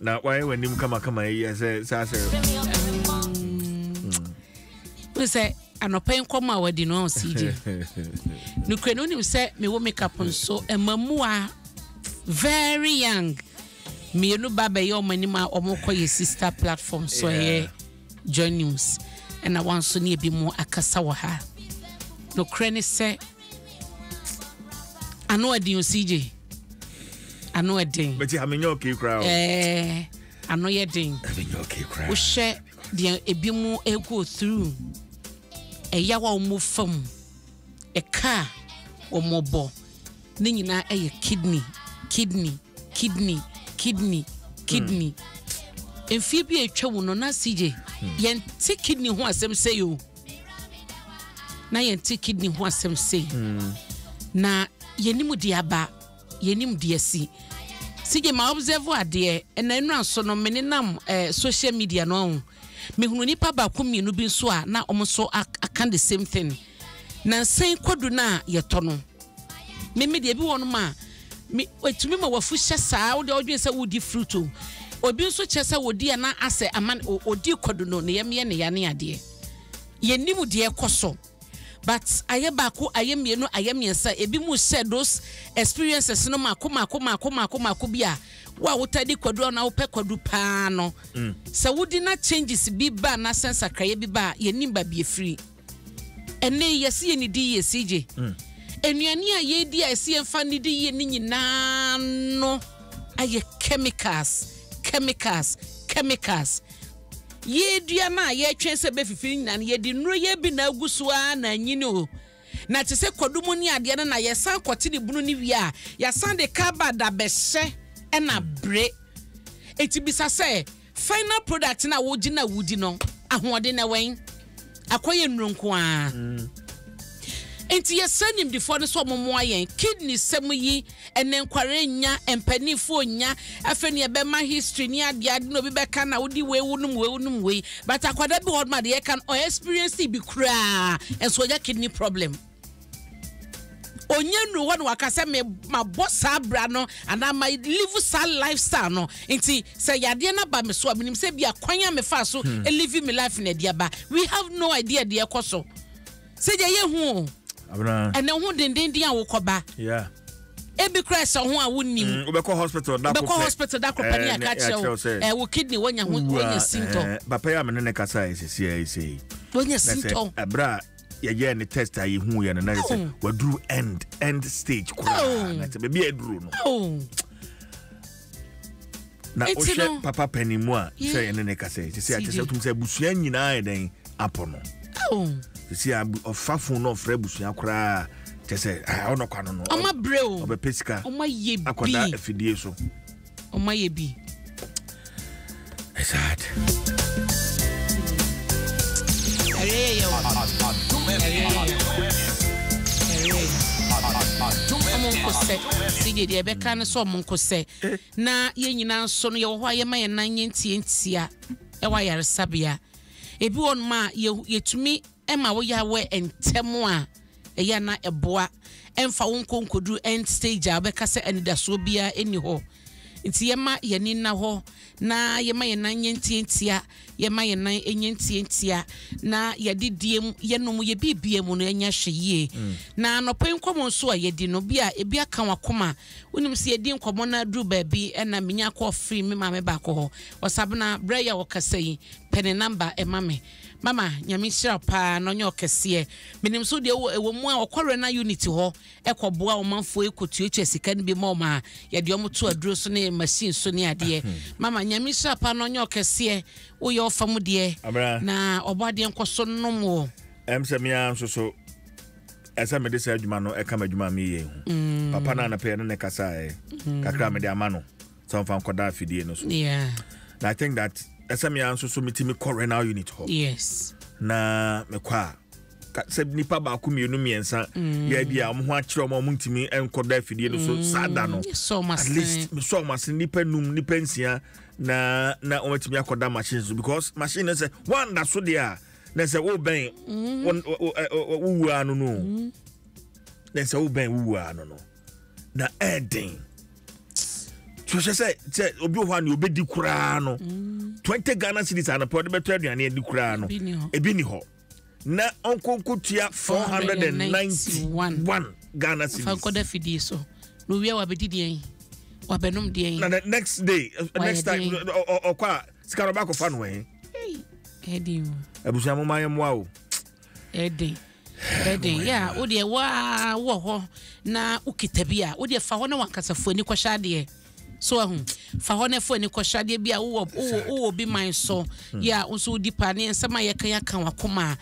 na why when him kama yes say we say anopen koma wadi no CJ no kwenu nim say me wo makeup nso emamua very young me no baba ye omanima omokoye sister platform so ye join news and I want so ne bi mu akasa wa ha no kreni say ano adi CJ ano edin but you amenyo okay crowd ano ye din amenyo okay crowd wo she de ebi mu go through eya wa omo fam eka omobo ne nyina eye kidney enfi bi etwa wo no na CJ yenti kidney ho asem say yo na yenti kidney ho asem say na yenim di aba yenim di asi CJ ma observe ade na enu aso no menenam social media no mehunu nipa ba ko mienu bi nso a na omso aka the same thing na nsen kodu na yeto no me de bi wonu ma etumi ma wafu hye saa wo de odwen se wodi fruit obi nso kyese wodi na ase aman odi kodu no ne yeme ne yane ade yenim de ekoso but aye ba ko aye mienu aye miensa ebi mu share those experiences no makoma bia wa wotadi kwadu na wopɛ kwadu paa no se wodi na changes bi ba na sense akraye bi ba yenim ba bi free ene yesi ye ni di ye CJ enuani a ye di a se emfa ni di ye ni nyina no aye chemicals ye dua na ye twen se be fifiri nyina ye di nro ye bi na agusoa na nyini o na te se kwadu mu ni ade na ye san kote ni bunu ni wi a ya san de kaba da behye ena bre etibisa say final product na wo gina wudi no ahode na wen akoye nronko a enti yesanim before no so momo ayen kidney sem yi enenkware nya empanifo nya afeni ebema history ni ade no bi beka na wodi weunum we but akwada bi hod ma de kan o experience bi kra enso ya kidney problem onye nu won wakase me ma boss abra no and I might live sa lifestyle no enti say yade na ba me so aminim say bia kwanya me fa so live me life na dia ba we have no idea de ekoso say je ye hu abra and hu denden dia wo koba yeah ebi crash ho a wonim we go hospital da ko pani aka che wo kidney wonya symptom papa ya me ne kasa ese wonya symptom abra ye any test ayi hu ye na say waduru end stage kura na te be eduru no na o she papa panimu a say ne kasa say atese tum say busua nyina eden apo no say ofafo no ofre busua kura te say ono kwano no oma breo obe pesika oma ye bi akoda afidie so oma ye bi exact CJ de beka no so monkose na ye nyina nso no ye wo hwa ye ma ye nan ntientia e wa yare sabia ebi won ma yetumi e ma wo ya we entemu a e ya na eboa emfa wo nkonkodu end stage a beka se anidaso bia eni ho nti ye ma ye ni na ho na ye ma ye nan ntientia ye ma ye nan ntientia na ye didiem ye no mu ye bibie mu no enya hweye na no pen komo so a ye di no bia ebi aka wakoma unim se ye di nkomo na dru ba bi na menya ko free me ma me ba ko ho wasabna breya wo kasai pen number e mama nyame hira pa no nyo kese menim so de ewo mu a okore na unity ho ekoboa o manfo ekotuetu sika ni bi ma o ma ye de omoto aduro so na machine so ni ade mama nyame hira pa no nyo kese wo ye ofam de na obade nkoso nomo se mia so esa me de sa adwuma no e ka madwuma me ye papa na pe ne kasa kakra me de amano so fa nkoda afidie no so yeah and I think that esa me anso so mitimi coronal unit ho yes na me kwa se nipa ba ku mienu miensa ya bia am ho akire mo ntimi enkoda afidie no so sada no at least me so mas nipa num nipa nsia na o matimi akoda machines because machine say one that so there na say wo ben wo anu no na say wo ben wo anu no na edin so she say obi ho an obedi kura no 20 Ghana cedis ana po de beto aduane adi kura no ebi ni ho na onkonkotua 491 Ghana cedis fa koda fidi so no wi wa bedi den wa benum den na the next day next time okwa sikaro ba ko fa no he edi abusia mo mayemwa o edi ya o de wa wo ho na ukita bia o de fa ho na wankasafo ni kwahade so fa ho na fo ni kwahade bia wo bi man so ya unso di pa ne nsema ye kan wakoma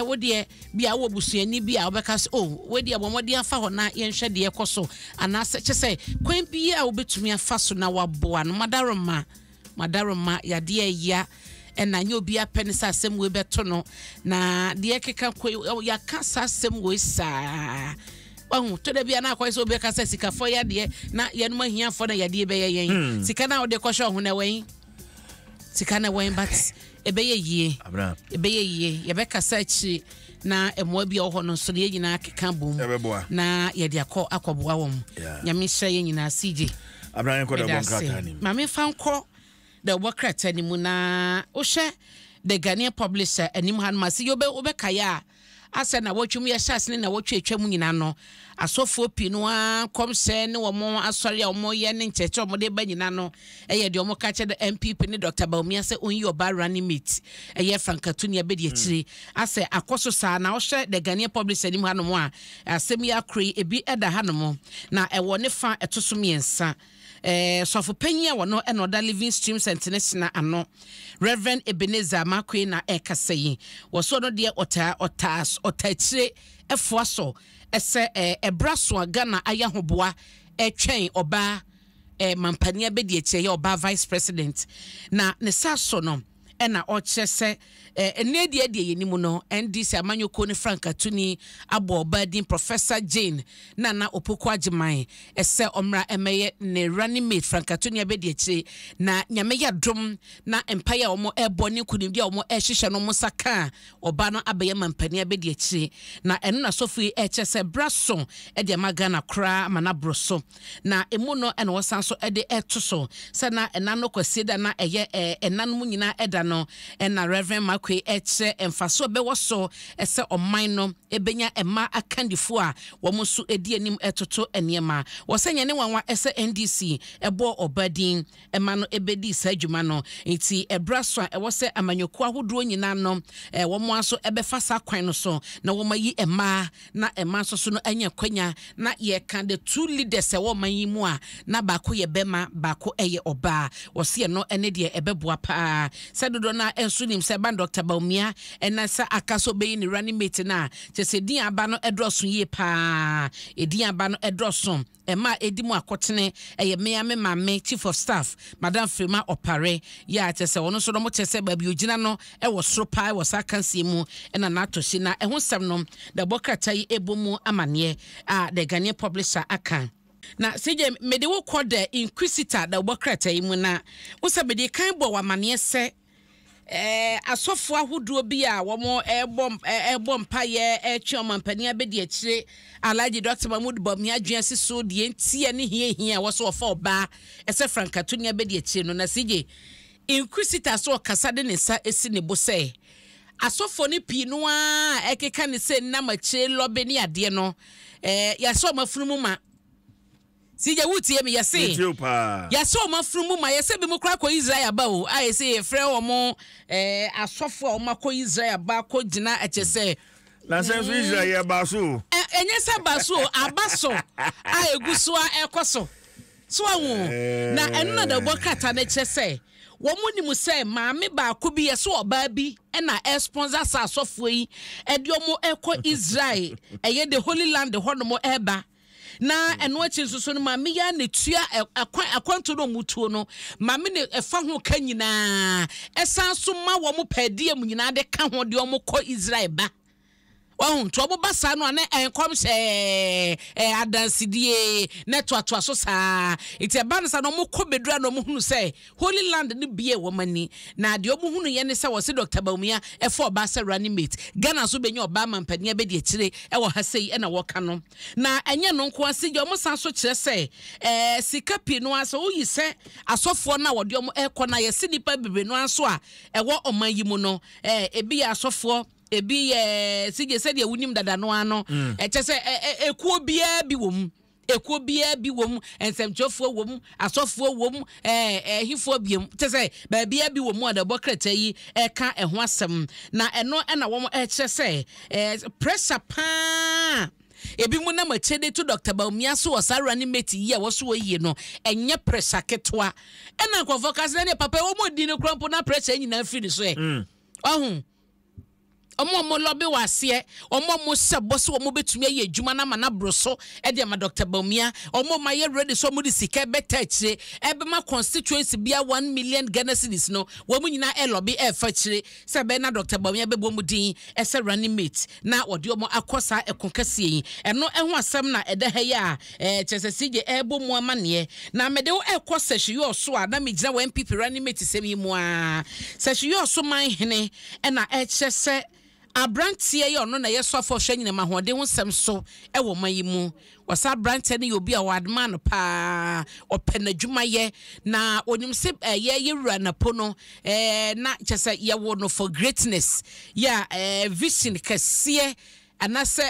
wo de bia wo busuani bia obeka so wo de abomode afa ho na ye nhwe de ekoso ana se chese kwan bia wo betumi afa so na waboa no madaroma ya de ya ena nyo bia penisa asem we beto no na de keka ya kasa asem we sa to de bia na kwai so be kasa sika fo ya de na ye no mahia fo na ya de be yen sika na wo de kwhwe ho na wen sika na wen but ebe ye ye be kasa chi na emo bia ho no so de nyina keka bom na ye de akoboa wom nyame hye ye nyina CJ Abraham ko de bon krata ni mame fanko the worker tanimu na ohwe the Ghanaian publisher anim han masi yo be kaya asa na wotwum ye hyasne na wotwe atwam nyina no asofo pinu a komse ne wo mo asori a wo ye ne ncheche wo de ba nyina no eye de wo ka che the MPP ne Dr. Baumia se onyi oba running mate eye Frankatuni abedi akire asa akoso sa na ohwe the Ghanaian publisher anim han mo a asem ya kri ebi eda hanom na ewo ne fa etoso miensa so for penya wono enoda living streams international ano Reverend Ebenezer Makwe na ekaseyi woso no de otachire efoaso ese ebraso Ghana ayahoboa etwen oba mampania bedi eche oba vice president na ne saso no ena ochese enedie die yenimu no NDC amanyoko ne Frankatuni abo obadin Professor Jane Nana Opokua Ahweneɛ ese omra emeye ne running mate Frankatuni abedi eche na nyame ya dom na empire omo ebo ne kunimdi omo ehihye no musaka oba no abeye mampani abedi eche na eno na sofi echese braso de magana kra mana broso na emu no ena wosanso de etoso se na enano kwasieda na eye enanum nyina eda no ena Reverend Makwe eche emfaso bewoso ese oman no ebenya ema akandifo a womusu edi anim etoto eniema wosenya ne wanwa ese NDC ebo obadin ema no ebedi sa adwuma no enti ebraso a ewose amanyoko ahodo nyina no womo aso ebefa sa kwan no so na womayi ema na ema so no anya kwanya na ye kan the two leaders e womayi mu a na baako ye bema baako eye oba wose no ene de ebeboa pa sedodo na enso nim se ban Dr. Baumia ena sa akaso be ni running mate na chese din aba no edroso ye pa edin aba no edroso ema edimu akotene eye me mame chief of staff Madam Frima Opare ya chese wono so no mo chese ba bi ogina no e wo soro pa e wo sa kanse mu ena na atoshi na ehun sem no the bokratai ebomu amane a the Ghanaian publisher aka na CJ mede wo kode inquisitor the bokratai mu na wo se mede kan bo wa mane se asofo ahodo bi a womo ebom paye mampani abedi akire Alhaji Dr. Mahmoud Baumia adwense so de ntie ne hia wo so ofa oba ese Frankatuni abedi akire no na CJ inquisitor so kasa de ne sa esi ne bo se asofo ne pinu a ekeka ne se na mache lobe ne ade no ya so mafunumu ma Sija wuti yemi yase yase o mafrumu ma yase bi mu kra ko Israel ba o a yase ye frɛ o mo asofo o makɔ Israel ba ko gina echese na sense Israel ba so enye se ba so abaso a eguso a ekoso so awu na enu na da bokata na echese wo mu ni mu se maame ba ko bi yase o ba bi na sponsor sa asofo yi ede o mo ekɔ Israel eye the Holy Land ho no mo eba na eno achinsuso no mame ya ne tua akwanto no mutuo no mame ne efa ho ka nyina esan so ma wo mo padie mu nyina de ka ho de o mo kɔ Israel ba Oh, trouble basano and comes a dance die network to asosa. It's a banner no more cobedra no who say Holy Land ni be a woman. Na the omu yenisa was a Dr. Baumia, a 4 bassa running mate. Ghana so be your Bama and Penia Bedi today, I will have say and a walkano. Na and ya non quasi your most answer to say, Sika Pinoa, so you say, I saw for now what your air corner, a city baby no answer, a walk on my yimuno, a be a soft for. Ebi CJ said ya wunim dada no ano just say ekuo bia bi wom ensem wom asofo wom hifo biem te say ba bia bi wom ada bokrata yi eka eho asem na eno na wom che say pressure pa ebi mu na machede to Dr. Baumia so wasara ni meti yi wo so yi no enye pressure ketwa ena ko focus na papa wo mo di no krampo na pressure nyina firi so ohun omo lobby wase omo se boss omo betumi aye adwuma na mana broso e de ma Dr. Baumia omo ma ye ready so mo di sika beta chire e be ma constituency bia 1 million Ghana cedis no wo mu nyina e lobby e fa chire se be na Dr. Baumia be bomu din e se running mate na odi omo akosa ekonkase yi eno eho asem na ede ha ya chese CJ e bomu amane na mede wo e kosa hwe so a na me gina 1 PP running mate sem yi mu a se hwe so man hene e na e chese Abrantie yo no na yesofo hwe nyina mahode ho sem so e wo mayimu wasa brantie ne obi a wadman pa openadwuma ye na onim se ye yewura na pono na chese ye wo no for greatness ya vision kase anase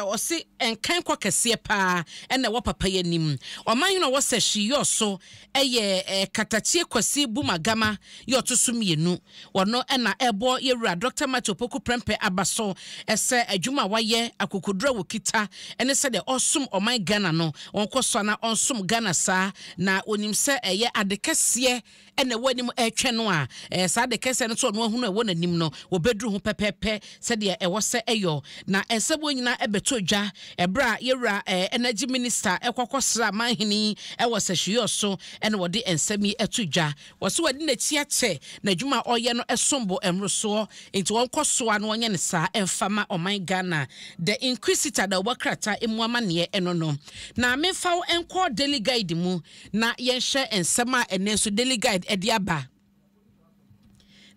osi enkan kwa kase pa ena wo papa yanim oman no wo se hwe so eye katachie kwasi bumagama yo to so mienu wono ena ebo yewura Dr. Matopoku prempe abaso ese adwuma waye akokodura wokita ene se de osum oman Ghana no onkoso na onsum Ghana sa na onim se eye adekase ene wanim etwe no a sa adekase no so no ahunu e wona nim no obedru ho pepepe se de e wo se eyo na esebo nyina ebeto dwa ebra yewura energy minister ekokosra manhini e wo se hwe so ene wode ensemi etudwa wose wadi na chiache na dwuma oye no esombo emroso enti wonkoso ano onye ne sa emfama oman Ghana the inquisitor da wakrata emuamane eno no na mefa enko daily guide mu na yenhye ensema eneso daily guide ediaba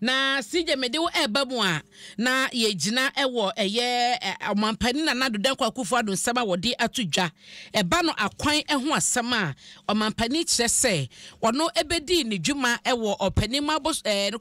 na CJ medewo eba mu a na ye gina ewo eye omampani na nadodan kwakufu Adom Nsem wode atudwa eba no akwan eho asem a omampani kire se wono ebedi ni dwuma ewo opanima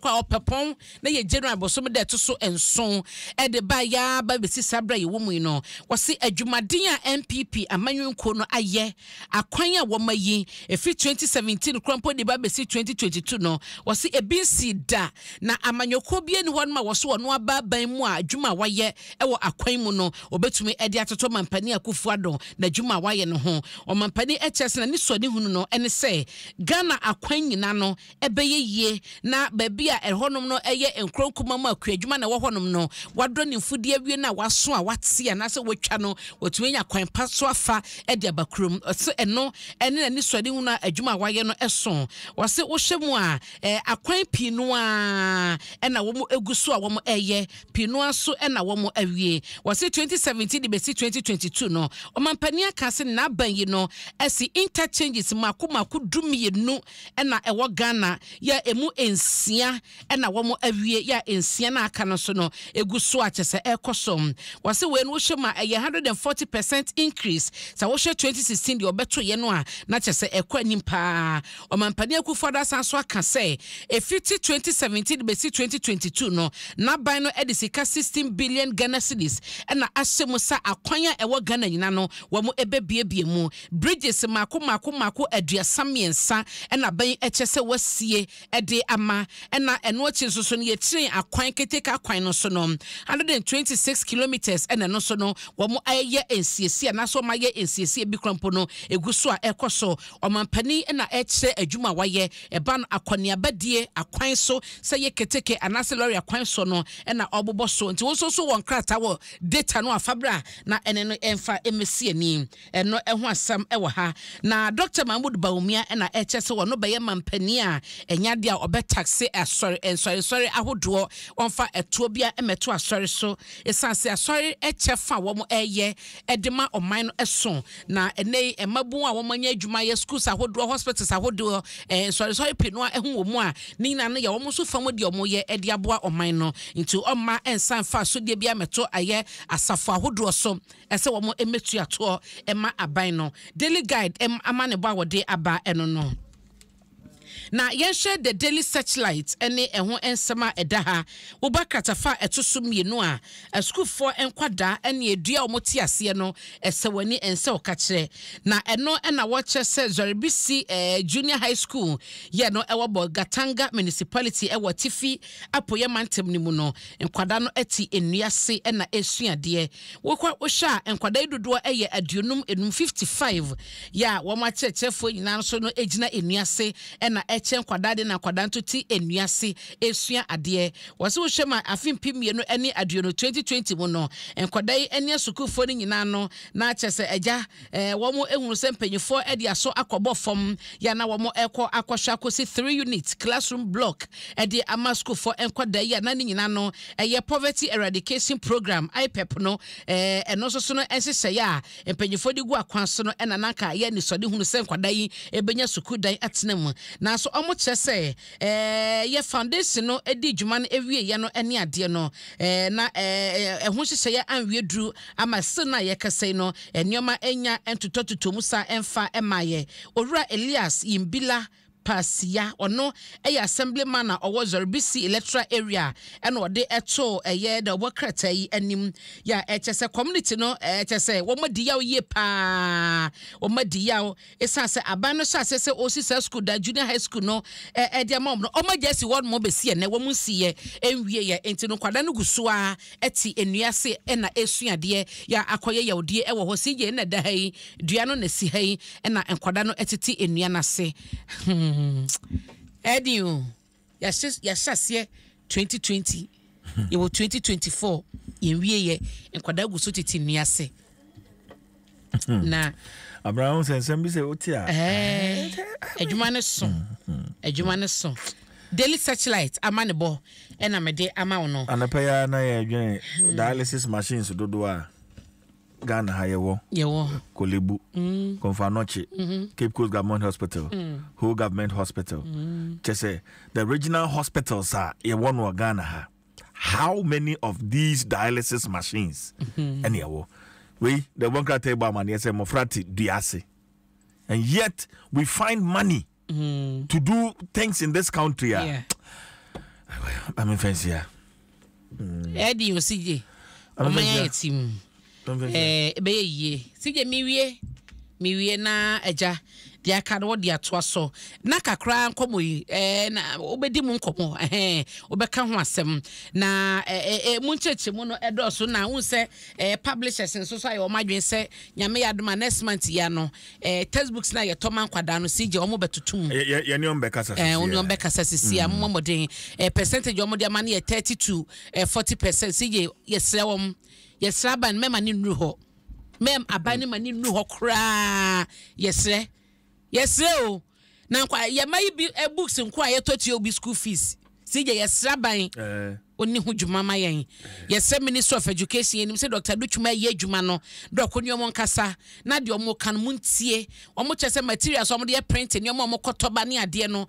kwa opepon na ye general bosom de to so enson e de ba ya ba besi sabra ye womu no wose adwumaden a MPP amanwenko no aye akwan a wo mayi efi 2017 krampo de ba besi 2022 no wose ebinsi da na amanyoko bie ni hon ma woso wono aba ban mu a adwuma waye ewo akwan mu no obetumi ede atoto mampani akufu Adom na adwuma waye no ho o mampani HS na ni soni hunu no ene se Ghana akwan nyina no ebeye yie na baabi a erhonom no eye enkronkoma mu akwa adwuma na wohonom no wadro ni mfudie wie na waso a wate na se wotwa no wotumi nya kwan paso afa ede abakrum se eno ene na ni soni hunu adwuma waye no eso wose wo hwemu a akwan pi no a ena womo eguso a womo eye pino aso ena womo awie wase 2017 de besi 2022 no omampani aka se na ban yi no esi interchanges makomako dumienu ena ewo Ghana ya emu ensia ena womo awie ya ensia na aka no so no eguso a chese ekosom wase we no hwema 140% increase sa wo hwe 2016 de obeto ye no a na chese ekwanim pa omampani akufoda sanso aka se efiti 2017 besi 2022 no na ban no edisika 16 billion Ghana cedis na asemusa akwanya ewo Ghana nyina no wamo ebebiebie mu bridges mako aduasamiensa na ban echese wasie ede ama na eno achi so no yetire akwan keteka akwan no so no 126 kilometers na no so no wamo aye ensiesie na so maye ensiesie bi krampo no eguso a ekoso omampani na echire adwuma waye eba no akwane abadie akwan so se ye keteke anase lorry akwan so no na obobo so nti wo so won krata wo data no afabra na ene no emfa emesi ani eno eho asam ewo ha na Dr. Mahmoud Baumia na ehese wo no beye mampani a enyade a obetaxe sorry ahodo onfa etuo bia emeto asori so esanse asori echefa wo mo eye edema oman no eso na ene emabu a wo manya adwuma ye schools ahodo hospitals ahodo sorry pinu a ehu wo mu a ni na no ye wo mo so fam de omo ye ede aboa oman no nti omma ensan fa so de bia meto aye asafo ahodo so ese wo mo emetu ato ema aban no daily guide amane bo awode aba eno no na yɛhwɛ the daily searchlight ene ɛho ensema edaha wobakatafa etoso mienu a school for enkwada ene edua omoti ase no esewani ense okakire na eno na wɔkyɛ sɛ Zoribisi junior high school ye no ɛwɔ Gatanga municipality ɛwɔ Tifi apoye mantem ni mu no enkwada no eti enuase na esuade wokwa wohwa enkwada idodo ɛyɛ aduonum 55 ya wɔmakyerɛkyerɛfo nyina so no egina enuase na eche nkwada de na nkwada nto ti enuase esua ade wose wo hwema afimpi mienu ene aduono 2020 mu no nkwada yi ene asukufo ni nyina no na achese eja womo ehunu se mpanyifo ede aso akobɔ fom ya na womo ekɔ akɔhwa akosi 3 unit classroom block ede amasukufo nkwada yi na ni nyina no eye poverty eradication program IPEP no eno so no ensese ya mpanyifo de gu akwan so no ena nanka ye ni sode hunu se nkwada yi ebenya sukudan atenam na so omo kyese ye foundation no edi dwuma no ewie ye no ene ade no na ehun hyehye ye anwie duru ama se na ye kase no enioma enya entototomu sa emfa emaye owura Elias Yimbila Pasia ono assemblyman na owo Zoribisi electoral area ena ode eto eye da obokrata yi anim ya echese community no echese wo madi yaw ye pa wo madi yaw esanse aban no hyase se osisa school da junior high school no de amom no omagesi word mo besi ne wo munsiye enwie ye enti no kwada no gusua eti enuase ena esuade ya akoye yawdie ewo ho sije na da hai dua no na si hai ena enkwada no etiti enua na se Edio yashase 2020 yewo 2024 yenwie ye enkwada guso titi nuase na Abraham Nsem bi se otia adwuma ne so daily searchlight amanebo ena mede ama wono anapaya na ye adwen dialysis machines dodo a Ghana hayewo Kolebu Konfanoche Cape Coast Government Hospital Whole Government Hospital Chese the regional hospitals are ye one wa Ghana ha. How many of these dialysis machines and yewo we the one can tell man yes mofrati diase and yet we find money to do things in this country I mean fancy Eddie Osije omanya team beye sije miwie na eja dia ka no dia to aso na kakra nkomo yi na obedi mu nkomo obeka ho asem na muncheche mu no edoso na unse publishers nso so aye o madwen se nyame yadoma next month ya no textbooks na ye toma nkwada no sije o mo betutum ye ne ombeka sasisi oni ombeka sasisi am moden percentage o mo dia man ye 30 to 40% sije ye srewom yesra ban mema ni nru ho mem abani mani nru ho kra yesre o na kwa ye mai bi books nkwa ye toti obi school fees sije yesra ban oni hu dwuma mayen yesre Minister of Education enim se Dr. Dutchuma ye dwuma no dokoni omo nkasa na de omo kan muntie omo chese materials omo de print ni omo kotoba ne ade no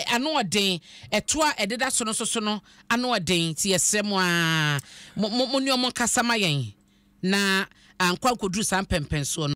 ano oden etoa ededa so no ano oden ti yesre mo a mo ni omo nkasa mayen na ankwa koduru san pempenso